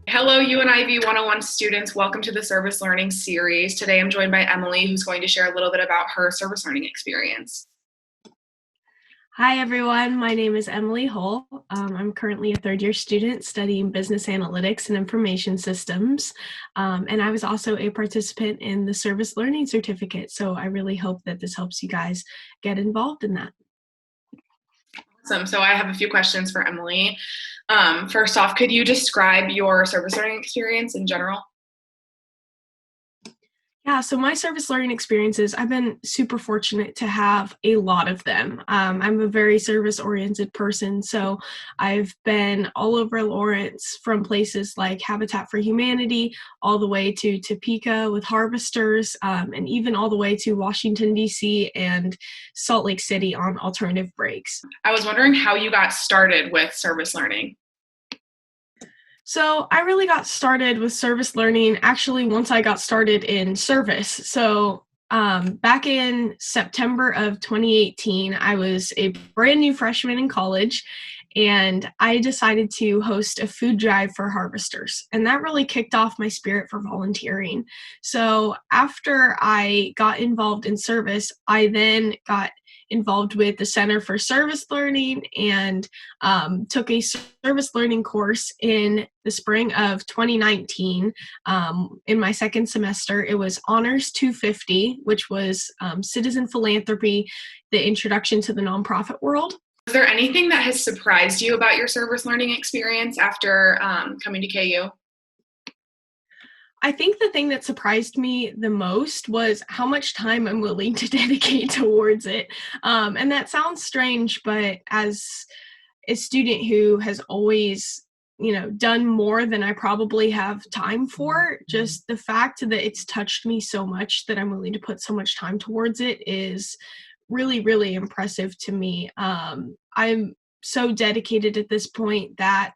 Hello, UNIV 101 students. Welcome to the Service Learning Series. Today I'm joined by Emily, who's going to share a little bit about her service learning experience. Hi, everyone. My name is Emily Hull. I'm currently a third-year student studying business analytics and information systems. And I was also a participant in the service learning certificate. So I really hope that this helps you guys get involved in that. Awesome. So I have a few questions for Emily. First off, could you describe your service learning experience in general? Yeah, so my service learning experiences, I've been super fortunate to have a lot of them. I'm a very service-oriented person, so I've been all over Lawrence, from places like Habitat for Humanity, all the way to Topeka with Harvesters, and even all the way to Washington, D.C. and Salt Lake City on alternative breaks. I was wondering how you got started with service learning. So I really got started with service learning actually once I got started in service. So back in September of 2018, I was a brand new freshman in college, and I decided to host a food drive for Harvesters. And that really kicked off my spirit for volunteering. So after I got involved in service, I then got involved with the Center for Service Learning and took a service learning course in the spring of 2019. In my second semester, it was Honors 250, which was citizen philanthropy, the introduction to the nonprofit world. Is there anything that has surprised you about your service learning experience after coming to KU? I think the thing that surprised me the most was how much time I'm willing to dedicate towards it. And that sounds strange, but as a student who has always, done more than I probably have time for, just the fact that it's touched me so much that I'm willing to put so much time towards it is really, really impressive to me. I'm so dedicated at this point that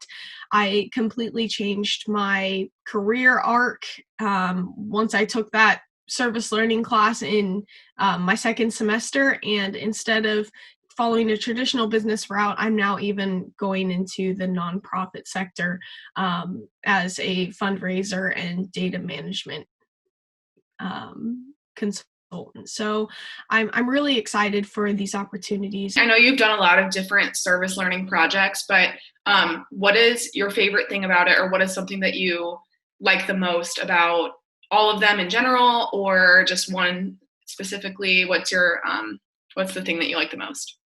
I completely changed my career arc once I took that service learning class in my second semester. And instead of following a traditional business route, I'm now even going into the nonprofit sector as a fundraiser and data management consultant. So I'm really excited for these opportunities. I know you've done a lot of different service learning projects, but what is your favorite thing about it, or what is something that you like the most about all of them in general, or just one specifically? What's the thing that you like the most?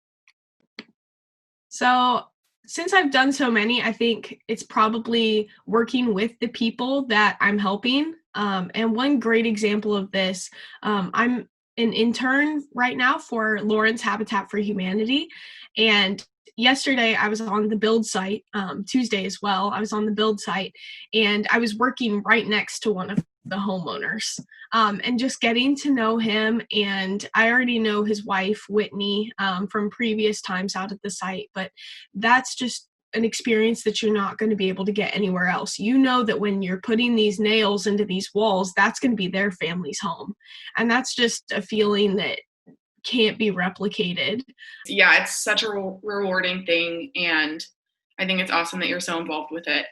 So since I've done so many, I think it's probably working with the people that I'm helping. And one great example of this, I'm an intern right now for Lawrence Habitat for Humanity. And yesterday I was on the build site, Tuesday as well, I was on the build site, and I was working right next to one of the homeowners, and just getting to know him. And I already know his wife, Whitney, from previous times out at the site, but that's just an experience that you're not going to be able to get anywhere else. You know that when you're putting these nails into these walls, that's going to be their family's home. And that's just a feeling that can't be replicated. Yeah, it's such a rewarding thing, and I think it's awesome that you're so involved with it.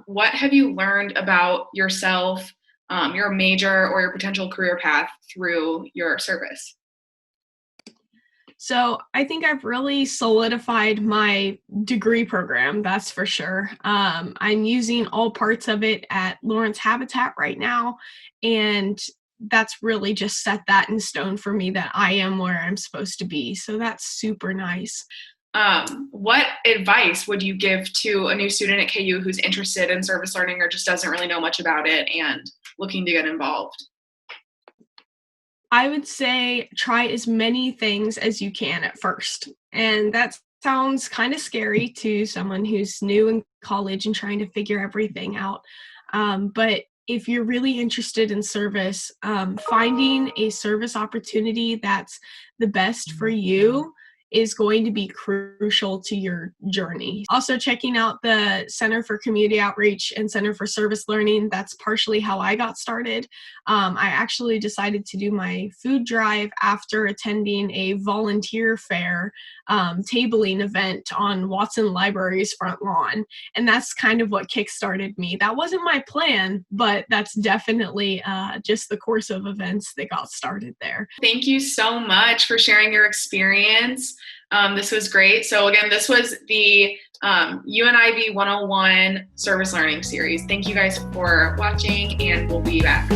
What have you learned about yourself, your major, or your potential career path through your service? So I think I've really solidified my degree program, that's for sure. I'm using all parts of it at Lawrence Habitat right now, and that's really just set that in stone for me that I am where I'm supposed to be. So that's super nice. What advice would you give to a new student at KU who's interested in service learning or just doesn't really know much about it and looking to get involved? I would say try as many things as you can at first. And that sounds kind of scary to someone who's new in college and trying to figure everything out. But if you're really interested in service, finding a service opportunity that's the best for you is going to be crucial to your journey. Also, checking out the Center for Community Outreach and Center for Service Learning. That's partially how I got started. I actually decided to do my food drive after attending a volunteer fair tabling event on Watson Library's front lawn. And that's kind of what kickstarted me. That wasn't my plan, but that's definitely just the course of events that got started there. Thank you so much for sharing your experience. This was great. So again, this was the UNIV 101 Service Learning Series. Thank you guys for watching, and we'll be back